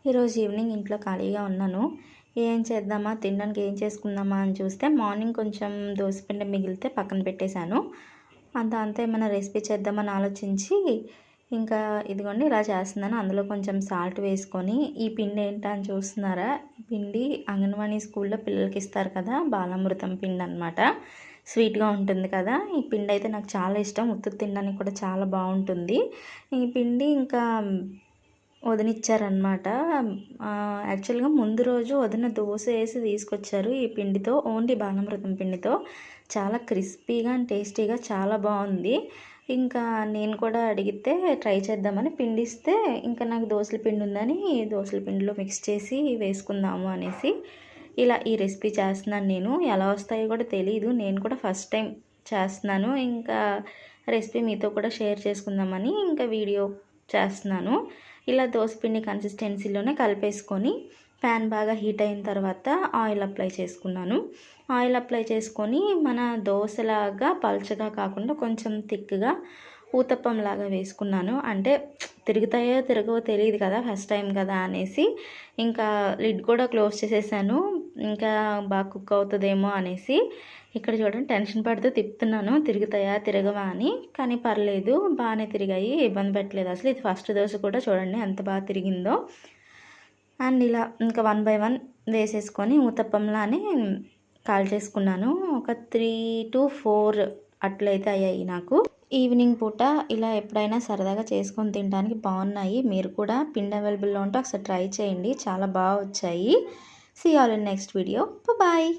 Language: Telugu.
ఈరోజు ఈవినింగ్ ఇంట్లో ఖాళీగా ఉన్నాను. ఏం చేద్దామా, తినడానికి ఏం చేసుకుందామా అని చూస్తే మార్నింగ్ కొంచెం దోసపిండి మిగిలితే పక్కన పెట్టేశాను. దాంతో ఏమైనా రెసిపీ చేద్దామని ఆలోచించి ఇంకా ఇదిగోండి ఇలా చేస్తున్నాను. అందులో కొంచెం సాల్ట్ వేసుకొని, ఈ పిండి ఏంటా అని చూస్తున్నారా? ఈ పిండి అంగన్వాడీ స్కూల్లో పిల్లలకి ఇస్తారు కదా, బాలామృతం పిండి అనమాట. స్వీట్గా ఉంటుంది కదా. ఈ పిండి అయితే నాకు చాలా ఇష్టం. ఉత్తుకు తినడానికి కూడా చాలా బాగుంటుంది. ఈ పిండి ఇంకా వదినిచ్చారనమాట. యాక్చువల్గా ముందు రోజు వదిన దోశ వేసి తీసుకొచ్చారు ఈ పిండితో, ఓన్లీ బాలామృతం పిండితో. చాలా క్రిస్పీగా అండ్ టేస్టీగా చాలా బాగుంది. ఇంకా నేను కూడా అడిగితే ట్రై చేద్దామని పిండి ఇస్తే, ఇంకా నాకు దోశల పిండి ఉందని దోశల పిండిలో మిక్స్ చేసి వేసుకుందాము అనేసి ఇలా ఈ రెసిపీ చేస్తున్నాను. నేను ఎలా వస్తాయో కూడా తెలీదు, నేను కూడా ఫస్ట్ టైం చేస్తున్నాను. ఇంకా రెసిపీ మీతో కూడా షేర్ చేసుకుందామని ఇంకా వీడియో చేస్తున్నాను. ఇలా దోసపిండి కన్సిస్టెన్సీలోనే కలిపేసుకొని ప్యాన్ బాగా హీట్ అయిన తర్వాత ఆయిల్ అప్లై చేసుకున్నాను. ఆయిల్ అప్లై చేసుకొని మన దోశలాగా పల్చగా కాకుండా కొంచెం థిక్గా ఊతప్పంలాగా వేసుకున్నాను. అంటే తిరుగుతాయో తిరగవో తెలియదు కదా, ఫస్ట్ టైం కదా అనేసి ఇంకా లిడ్ కూడా క్లోజ్ చేసేసాను. ఇంకా బాగా కుక్ అవుతుందేమో అనేసి. ఇక్కడ చూడండి, టెన్షన్ పడుతూ తిప్పుతున్నాను తిరుగుతాయా తిరగవా అని. కానీ పర్లేదు, బాగానే తిరిగాయి, ఇబ్బంది పెట్టలేదు అసలు. ఇది ఫస్ట్ దోశ కూడా చూడండి ఎంత బాగా తిరిగిందో. అండ్ ఇలా ఇంకా 1 by 1 వేసేసుకొని ఊతప్పంలానే కాల్ చేసుకున్నాను. ఒక 3 to 4 అట్లయితే అయ్యాయి నాకు. ఈవినింగ్ పూట ఇలా ఎప్పుడైనా సరదాగా చేసుకొని తినడానికి బాగున్నాయి. మీరు కూడా పిండి అవైలబుల్లో ఉంటే ఒకసారి ట్రై చేయండి, చాలా బాగా వచ్చాయి. See all in next video. Bye.